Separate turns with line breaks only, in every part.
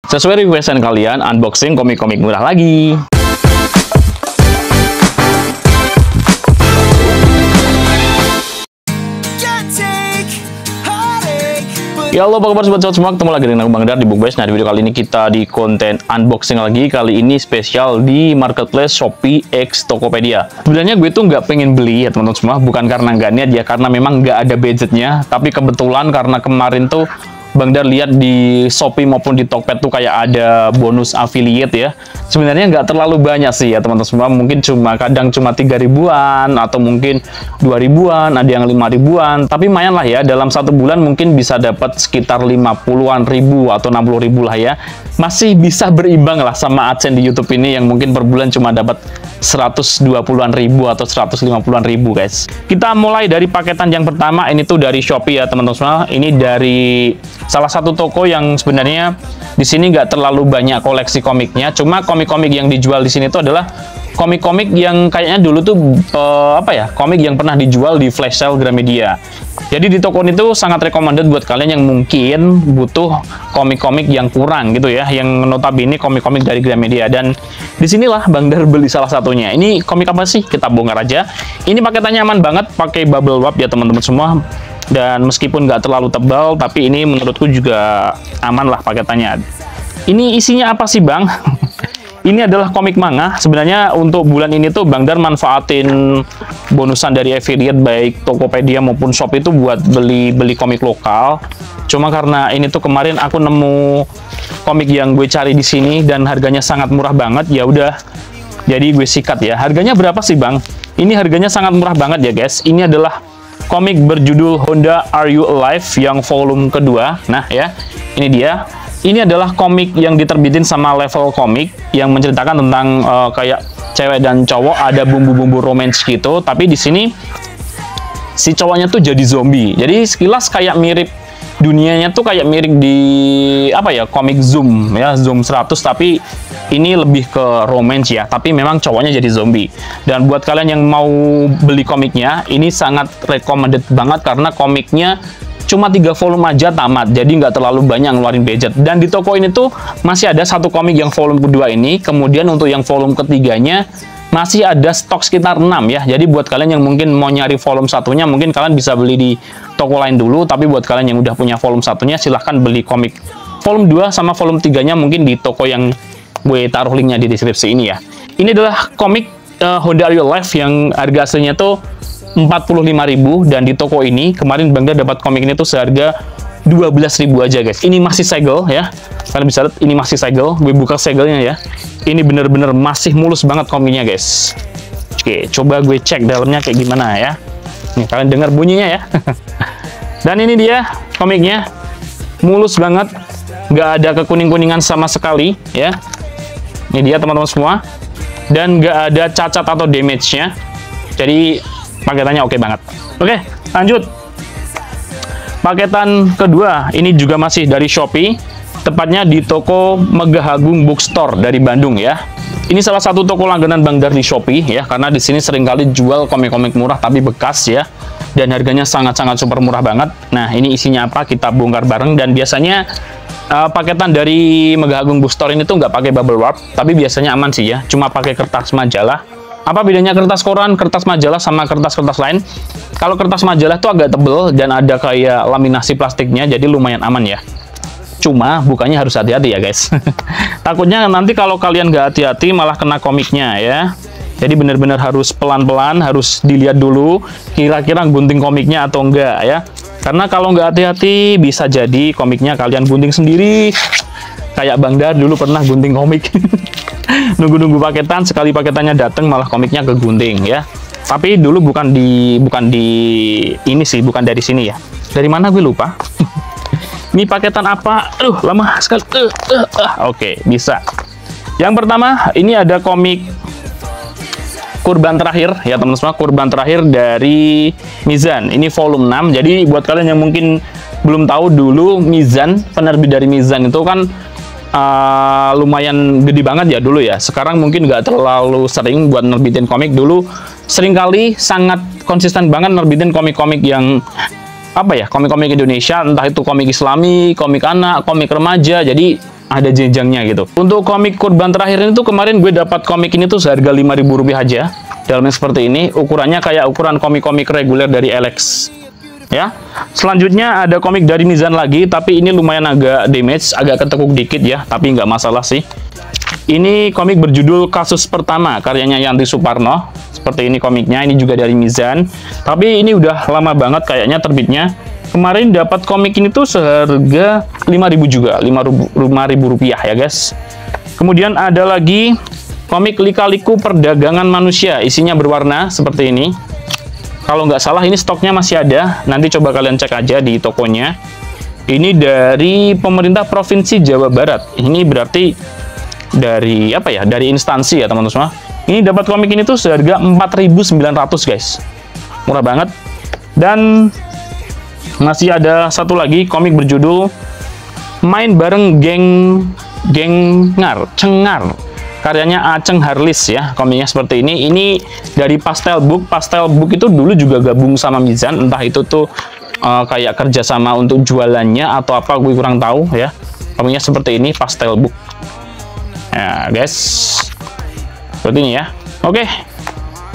Sesuai requestan kalian, unboxing komik-komik murah lagi. Ya halo, apa kabar sobat-sobat semua, ketemu lagi dengan Bang Dar di Bookbase. Nah, di video kali ini kita di konten unboxing lagi. Kali ini spesial di marketplace Shopee X Tokopedia. Sebenarnya gue tuh nggak pengen beli ya teman-teman semua, bukan karena nggak niat ya, karena memang nggak ada budgetnya. Tapi kebetulan karena kemarin tuh Bang Dar lihat di Shopee maupun di Tokped tuh kayak ada bonus affiliate ya. Sebenarnya nggak terlalu banyak sih ya teman-teman semua, mungkin kadang cuma 3 ribuan atau mungkin 2 ribuan, ada yang 5 ribuan. Tapi lumayan lah ya, dalam satu bulan mungkin bisa dapat sekitar 50-an ribu atau 60 ribu lah ya. Masih bisa berimbang lah sama AdSense di YouTube ini yang mungkin per bulan cuma dapat 120-an ribu atau 150-an ribu guys. Kita mulai dari paketan yang pertama, ini tuh dari Shopee ya teman-teman semua. Ini dari salah satu toko yang sebenarnya di sini nggak terlalu banyak koleksi komiknya, cuma komik-komik yang dijual di sini tuh adalah komik-komik yang kayaknya dulu tuh komik yang pernah dijual di flash sale Gramedia. Jadi di toko ini tuh sangat recommended buat kalian yang mungkin butuh komik-komik yang kurang gitu ya, yang notabene komik-komik dari Gramedia. Dan disinilah Bang Dar beli salah satunya. Ini komik apa sih? Kita bongkar aja. Ini paketannya aman banget, pakai bubble wrap ya teman-teman semua. Dan meskipun nggak terlalu tebal, tapi ini menurutku juga aman lah paketannya. Ini isinya apa sih Bang? Ini adalah komik manga. Sebenarnya untuk bulan ini tuh Bang Dar manfaatin bonusan dari affiliate baik Tokopedia maupun Shopee itu buat beli komik lokal. Cuma karena ini tuh kemarin aku nemu komik yang gue cari di sini dan harganya sangat murah banget, ya udah. Jadi gue sikat ya. Harganya berapa sih Bang? Ini harganya sangat murah banget ya guys. Ini adalah komik berjudul Honda Are You Alive yang volume kedua. Nah ya, ini dia. Ini adalah komik yang diterbitin sama Level Komik yang menceritakan tentang kayak cewek dan cowok, ada bumbu-bumbu romance gitu. Tapi di sini si cowoknya tuh jadi zombie. Jadi sekilas kayak mirip, dunianya tuh kayak mirip di komik Zoom ya, Zoom 100, tapi ini lebih ke romance ya, tapi memang cowoknya jadi zombie. Dan buat kalian yang mau beli komiknya, ini sangat recommended banget karena komiknya cuma 3 volume aja tamat, jadi nggak terlalu banyak ngeluarin budget. Dan di toko ini tuh masih ada satu komik yang volume kedua ini, kemudian untuk yang volume ketiganya masih ada stok sekitar 6 ya. Jadi buat kalian yang mungkin mau nyari volume satunya, mungkin kalian bisa beli di toko lain dulu, tapi buat kalian yang udah punya volume satunya, silahkan beli komik volume 2 sama volume 3-nya mungkin di toko yang gue taruh linknya di deskripsi ini ya. Ini adalah komik Honda Are You Alive yang harga aslinya tuh 45.000, dan di toko ini kemarin Bang Dar dapat komik ini tuh seharga 12.000 aja guys. Ini masih segel ya, kalian bisa lihat ini masih segel. Gue buka segelnya ya, ini bener-bener masih mulus banget komiknya guys. Oke, coba gue cek dalamnya kayak gimana ya. Nih kalian dengar bunyinya ya. Dan ini dia komiknya, mulus banget, nggak ada kekuning-kuningan sama sekali ya. Ini dia teman-teman semua, dan nggak ada cacat atau damage-nya. Jadi paketannya oke banget. Oke, lanjut. Paketan kedua ini juga masih dari Shopee, tepatnya di toko Megah Agung Bookstore dari Bandung ya. Ini salah satu toko langganan Bang Dar di Shopee ya, karena di sini seringkali jual komik-komik murah tapi bekas ya, dan harganya sangat-sangat super murah banget. Nah, ini isinya apa? Kita bongkar bareng. Dan biasanya paketan dari Megah Agung Bookstore ini tuh nggak pakai bubble wrap, tapi biasanya aman sih ya, cuma pakai kertas majalah. Apa bedanya kertas koran, kertas majalah sama kertas-kertas lain? Kalau kertas majalah itu agak tebel dan ada kayak laminasi plastiknya, jadi lumayan aman ya. Cuma bukannya harus hati-hati ya guys. Takutnya nanti kalau kalian nggak hati-hati malah kena komiknya ya. Jadi benar-benar harus pelan-pelan, harus dilihat dulu kira-kira gunting komiknya atau enggak ya. Karena kalau nggak hati-hati bisa jadi komiknya kalian gunting sendiri. Kayak Bang Dar dulu pernah gunting komik. Nunggu-nunggu paketan, sekali paketannya datang malah komiknya kegunting ya. Tapi dulu bukan dari sini ya. Dari mana gue lupa. Ini paketan apa? Aduh, lama sekali. Oke, bisa. Yang pertama, ini ada komik Kurban Terakhir ya teman-teman semua, Kurban Terakhir dari Mizan. Ini volume 6. Jadi buat kalian yang mungkin belum tahu, dulu Mizan, penerbit dari Mizan itu kan lumayan gede banget ya dulu ya. Sekarang mungkin nggak terlalu sering buat nerbitin komik. Dulu seringkali sangat konsisten banget nerbitin komik-komik yang komik-komik Indonesia, entah itu komik Islami, komik anak, komik remaja. Jadi ada jenjangnya gitu. Untuk komik kurban terakhir ini tuh kemarin gue dapat komik ini tuh seharga Rp5.000 aja. Dalamnya seperti ini, ukurannya kayak ukuran komik-komik reguler dari Alex. Ya, selanjutnya ada komik dari Mizan lagi, tapi ini lumayan agak damage, agak ketekuk dikit ya, tapi nggak masalah sih. Ini komik berjudul Kasus Pertama, karyanya Yanti Suparno. Seperti ini komiknya, ini juga dari Mizan. Tapi ini udah lama banget kayaknya terbitnya. Kemarin dapat komik ini tuh seharga Rp5.000 juga, Rp5.000 ya guys. Kemudian ada lagi komik Lika-Liku Perdagangan Manusia, isinya berwarna seperti ini. Kalau nggak salah ini stoknya masih ada, nanti coba kalian cek aja di tokonya. Ini dari pemerintah Provinsi Jawa Barat. Ini berarti dari apa ya? Dari instansi ya teman-teman semua. Ini dapat komik ini tuh seharga 4.900 guys. Murah banget. Dan masih ada satu lagi komik berjudul Main Bareng Cengar. Karyanya Aceng Harlis ya, komiknya seperti ini. Ini dari Pastel Book. Pastel Book itu dulu juga gabung sama Mizan, entah itu tuh kayak kerjasama untuk jualannya atau apa, gue kurang tahu ya. Komiknya seperti ini, Pastel Book. Ya guys, seperti ini ya. Oke,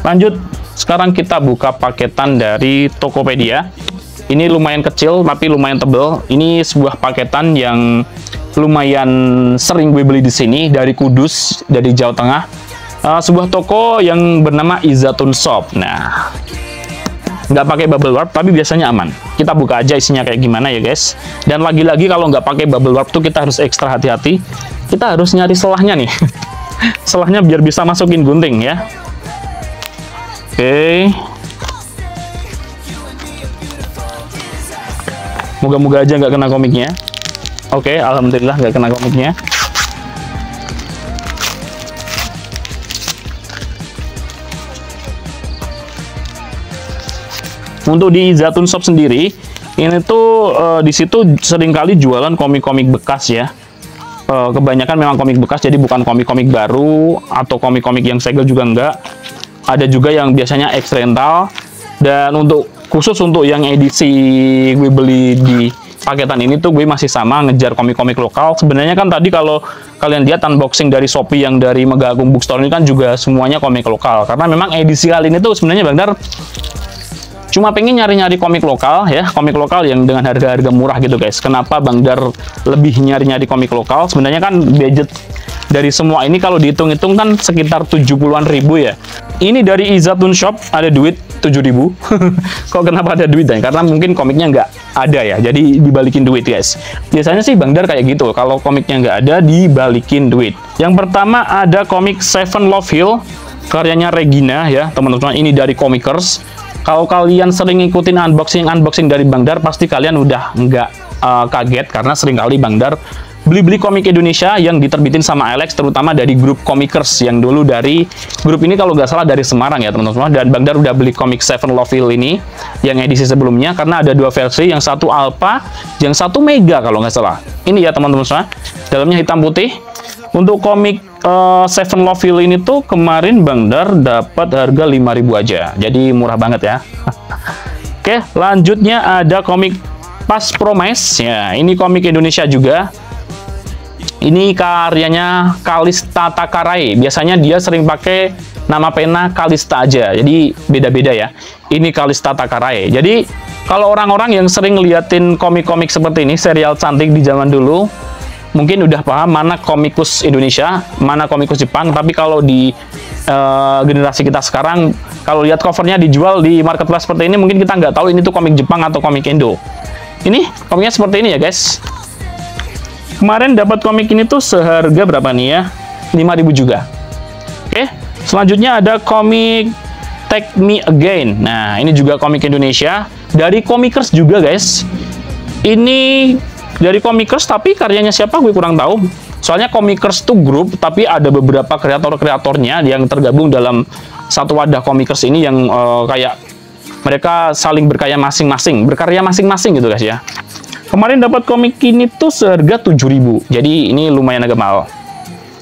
lanjut. Sekarang kita buka paketan dari Tokopedia. Ini lumayan kecil tapi lumayan tebel. Ini sebuah paketan yang lumayan sering gue beli di sini, dari Kudus, dari Jawa Tengah. Sebuah toko yang bernama Izatun Shop. Nah, nggak pakai bubble wrap tapi biasanya aman. Kita buka aja isinya kayak gimana ya guys. Dan lagi-lagi kalau nggak pakai bubble wrap tuh kita harus ekstra hati-hati. Kita harus nyari selahnya nih. Selahnya biar bisa masukin gunting ya. Oke. Moga-moga aja nggak kena komiknya. Oke, alhamdulillah nggak kena komiknya. Untuk di Izatun Shop sendiri, ini tuh di situ seringkali jualan komik-komik bekas ya. Kebanyakan memang komik bekas, jadi bukan komik-komik baru atau komik-komik yang segel juga enggak. Ada juga yang biasanya ex rental. Dan khusus untuk yang edisi gue beli di paketan ini tuh gue masih sama ngejar komik-komik lokal. Sebenarnya kan tadi kalau kalian lihat unboxing dari Shopee yang dari Mega Agung Bookstore ini kan juga semuanya komik lokal. Karena memang edisi kali ini tuh sebenarnya Bang Dar cuma pengen nyari-nyari komik lokal ya, komik lokal yang dengan harga-harga murah gitu guys. Kenapa Bang Dar lebih nyari-nyari komik lokal? Sebenarnya kan budget dari semua ini kalau dihitung-hitung kan sekitar 70-an ribu ya. Ini dari Izatun Shop ada duit 7.000. Kok kenapa ada duit? Karena mungkin komiknya nggak ada ya, jadi dibalikin duit guys. Biasanya sih Bang Dar kayak gitu, kalau komiknya nggak ada dibalikin duit. Yang pertama ada komik Seven Love Hill, karyanya Regina ya teman-teman. Ini dari Comikers. Kalau kalian sering ngikutin unboxing dari Bang Dar, pasti kalian udah nggak kaget karena seringkali Bang Dar beli-beli komik Indonesia yang diterbitin sama Alex, terutama dari grup Comikers yang dulu dari grup ini kalau nggak salah dari Semarang ya teman-teman. Dan Bang Dar udah beli komik Seven Love Hill ini yang edisi sebelumnya karena ada dua versi, yang satu Alpha, yang satu Mega kalau nggak salah. Ini ya teman-teman semua, dalamnya hitam putih. Untuk komik Seven Love Hill ini tuh kemarin Bang Dar dapat harga 5.000 aja, jadi murah banget ya. Oke, lanjutnya ada komik Pas Promise ya. Ini komik Indonesia juga. Ini karyanya Kalista Takarai. Biasanya dia sering pakai nama pena Kalista aja, jadi beda-beda ya. Ini Kalista Takarai. Jadi kalau orang-orang yang sering liatin komik-komik seperti ini, serial cantik di zaman dulu, mungkin udah paham mana komikus Indonesia, mana komikus Jepang. Tapi kalau di generasi kita sekarang, kalau lihat covernya dijual di marketplace seperti ini, mungkin kita nggak tahu ini tuh komik Jepang atau komik Indo. Ini komiknya seperti ini ya guys. Kemarin dapat komik ini tuh seharga berapa nih ya? 5.000 juga. Oke, selanjutnya ada komik Take Me Again. Nah, ini juga komik Indonesia dari Comikers juga guys. Ini dari Comikers tapi karyanya siapa gue kurang tahu. Soalnya Comikers tuh grup tapi ada beberapa kreator-kreatornya yang tergabung dalam satu wadah Comikers ini yang kayak mereka saling berkarya masing-masing gitu guys ya. Kemarin dapat komik ini tuh seharga 7.000. Jadi ini lumayan agak mahal.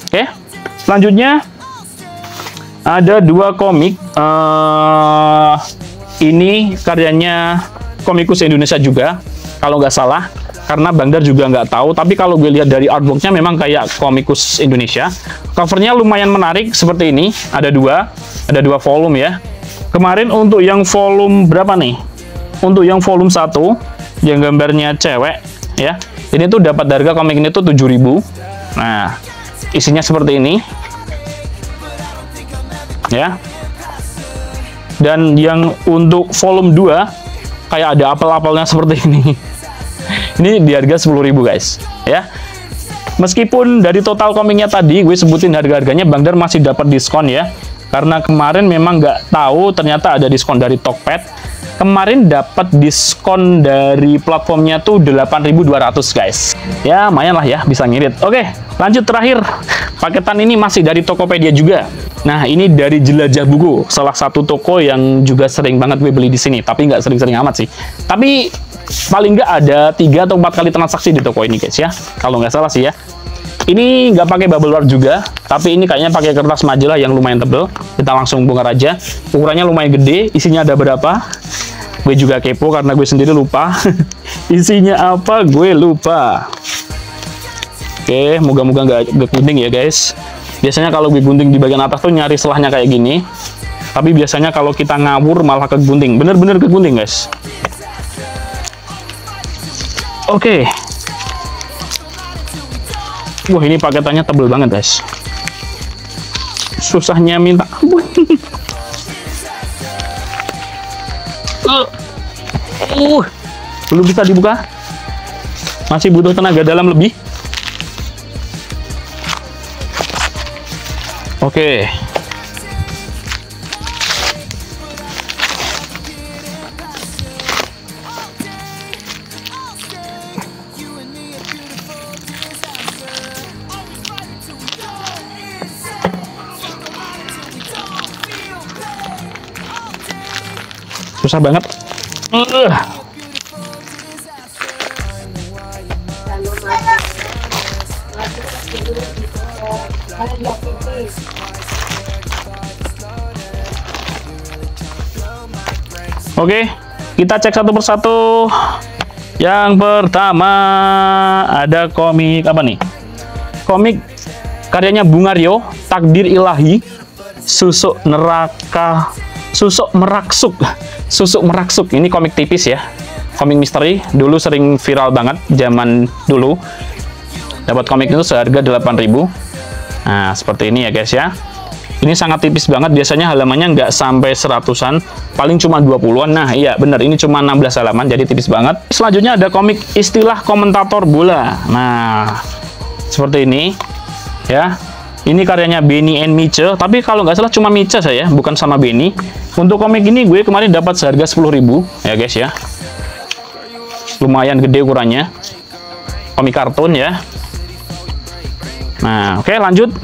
Oke. Selanjutnya ada dua komik. Ini karyanya komikus Indonesia juga. kalau nggak salah, karena Bang Dar juga nggak tahu. Tapi kalau gue lihat dari artbooknya memang kayak komikus Indonesia. Covernya lumayan menarik seperti ini. Ada dua volume ya. Kemarin untuk yang volume berapa nih? Untuk yang volume 1 yang gambarnya cewek ya. Ini tuh dapat harga komik ini tuh 7.000. Nah, isinya seperti ini. Ya. Dan yang untuk volume 2 kayak ada apel-apelnya seperti ini. Ini di harga 10.000 guys, ya. Meskipun dari total komiknya tadi gue sebutin harga-harganya, Bang Dar masih dapat diskon ya. Karena kemarin memang nggak tahu ternyata ada diskon dari Tokped. Kemarin dapat diskon dari platformnya tuh 8.200 guys. Ya, lumayan lah ya, bisa ngirit. Oke, lanjut terakhir. Paketan ini masih dari Tokopedia juga. Nah, ini dari Jelajah Buku, salah satu toko yang juga sering banget gue beli di sini, tapi nggak sering-sering amat sih. Tapi paling nggak ada 3 atau 4 kali transaksi di toko ini guys ya, kalau nggak salah sih ya. Ini nggak pakai bubble wrap juga, tapi ini kayaknya pakai kertas majalah yang lumayan tebel. Kita langsung bongkar aja. Ukurannya lumayan gede, isinya ada berapa? Gue juga kepo karena gue sendiri lupa. Isinya apa? Gue lupa. Oke, moga-moga nggak kuning ya guys. Biasanya kalau gue gunting di bagian atas tuh nyari selahnya kayak gini. Tapi biasanya kalau kita ngawur malah kegunting. Bener-bener kegunting guys. Oke. Wah, ini paketannya tebel banget guys. Susahnya minta ampun. Belum bisa dibuka. Masih butuh tenaga dalam lebih. Oke. Susah banget. Oke, kita cek satu persatu. Yang pertama ada komik apa nih? Komik karyanya Bungario, Takdir Ilahi, Susuk Neraka, Susuk Meraksuk. Susuk Meraksuk. Ini komik tipis ya. Komik misteri, dulu sering viral banget zaman dulu. Dapat komik itu seharga 8.000. Nah, seperti ini ya guys ya. Ini sangat tipis banget, biasanya halamannya nggak sampai 100-an, paling cuma 20-an. Nah iya bener, ini cuma 16 halaman, jadi tipis banget. Selanjutnya ada komik Istilah Komentator Bola. Nah, seperti ini ya. Ini karyanya Benny and Miche, tapi kalau nggak salah cuma Miche saya, bukan sama Benny. Untuk komik ini gue kemarin dapat seharga 10.000 ya guys ya. Lumayan gede ukurannya. Komik kartun ya. Nah, oke lanjut.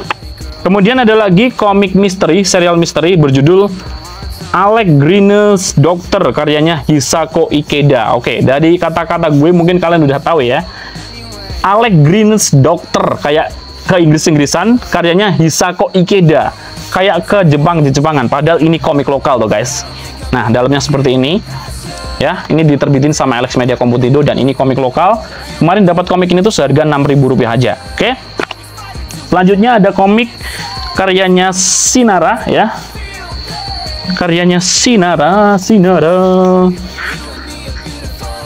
Kemudian ada lagi komik misteri, serial misteri berjudul Alec Guinness Doctor, karyanya Hisako Ikeda. Oke, dari kata-kata gue mungkin kalian udah tahu ya. Alec Guinness Doctor, kayak ke Inggris-Inggrisan, karyanya Hisako Ikeda. Kayak ke Jepangan, padahal ini komik lokal tuh guys. Nah, dalamnya seperti ini. Ya, ini diterbitin sama Alex Media Komputido dan ini komik lokal. Kemarin dapat komik ini tuh seharga Rp6.000 aja. Oke. Selanjutnya ada komik karyanya Sinara ya. Karyanya Sinara.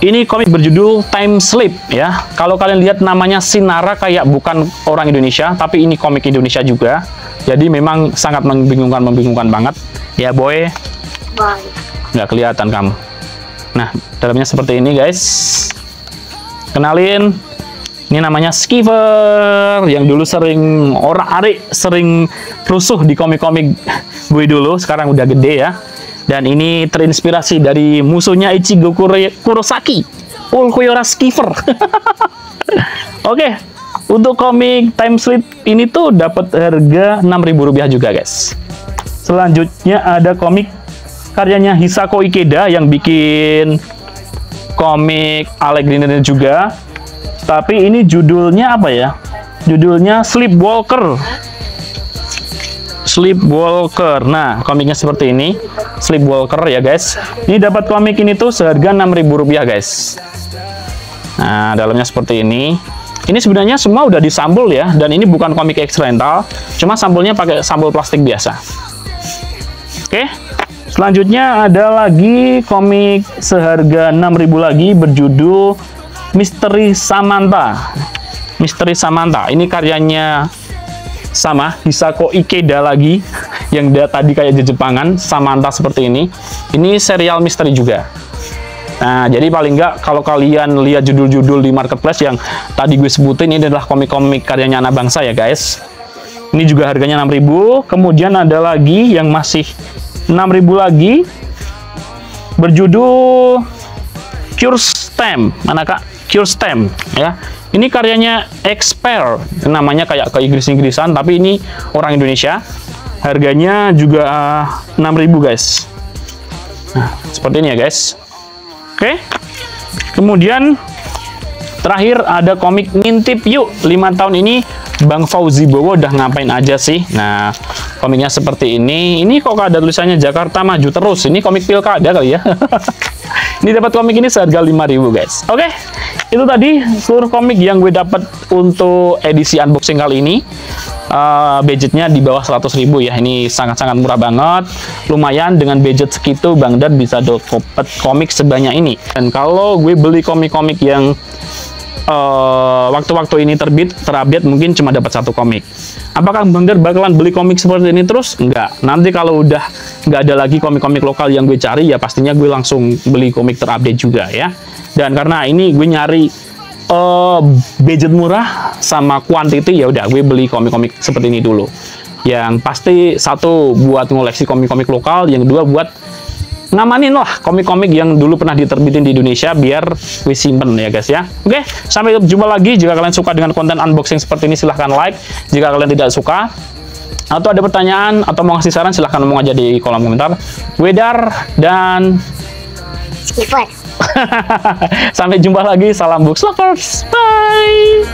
Ini komik berjudul Time Slip ya. Kalau kalian lihat namanya Sinara kayak bukan orang Indonesia, tapi ini komik Indonesia juga. Jadi memang sangat membingungkan banget. Ya boy. Bye. Nggak kelihatan kamu. Nah, dalamnya seperti ini guys. Kenalin. Ini namanya Skiver, yang dulu sering sering rusuh di komik-komik gue dulu, sekarang udah gede ya. Dan ini terinspirasi dari musuhnya Ichigo Kurosaki, Ulquiorra Skiver. Oke, untuk komik Time Slip ini tuh dapat harga Rp6.000 juga guys. Selanjutnya ada komik karyanya Hisako Ikeda yang bikin komik Alec Guinness juga. Tapi ini judulnya apa ya? Judulnya Sleepwalker. Sleepwalker. Nah, komiknya seperti ini. Sleepwalker ya guys. Ini dapat komik ini tuh seharga Rp6.000 guys. Nah, dalamnya seperti ini. Ini sebenarnya semua udah disampul ya, dan ini bukan komik X rental, cuma sampulnya pakai sampul plastik biasa. Oke, selanjutnya ada lagi komik seharga 6.000 lagi berjudul Misteri Samantha. Misteri Samantha, ini karyanya sama Hisako Ikeda lagi, yang dia tadi kayak Jepangan, Samantha seperti ini. Ini serial misteri juga. Nah, jadi paling nggak kalau kalian lihat judul-judul di marketplace yang tadi gue sebutin, ini adalah komik-komik karyanya anak bangsa ya guys. Ini juga harganya 6.000. Kemudian ada lagi yang masih 6.000 lagi berjudul Cure Stamp. Mana kak? Cure Stamp ya. Ini karyanya Expert, namanya kayak ke Inggris-Inggrisan, tapi ini orang Indonesia. Harganya juga 6.000 guys. Nah, seperti ini ya guys. Oke, kemudian terakhir ada komik Ngintip Yuk 5 tahun ini. Bang Fauzi Bowo udah ngapain aja sih? Nah, komiknya seperti ini. Ini kok ada tulisannya Jakarta Maju Terus. Ini komik pilkada kali ya. Ini dapat komik ini seharga 5.000 guys. Oke, itu tadi seluruh komik yang gue dapat untuk edisi unboxing kali ini. Budgetnya di bawah 100.000 ya. Ini sangat-sangat murah banget. Lumayan dengan budget segitu Bang Dad bisa dapat komik sebanyak ini. Dan kalau gue beli komik-komik yang waktu-waktu ini terupdate mungkin cuma dapat 1 komik. Apakah Bang Dad bakalan beli komik seperti ini terus? Enggak. Nanti kalau udah nggak ada lagi komik-komik lokal yang gue cari, ya pastinya gue langsung beli komik terupdate juga ya. Dan karena ini gue nyari budget murah sama quantity, ya udah gue beli komik-komik seperti ini dulu. Yang pasti satu buat ngoleksi komik-komik lokal, yang kedua buat ngamanin lah komik-komik yang dulu pernah diterbitin di Indonesia biar gue simpen ya guys ya. Oke, sampai jumpa lagi. Jika kalian suka dengan konten unboxing seperti ini, silahkan like. Jika kalian tidak suka atau ada pertanyaan atau mau ngasih saran, silahkan ngomong aja di kolom komentar. Wedar dan
Skipper.
sampai jumpa lagi. Salam Books Lovers. Bye.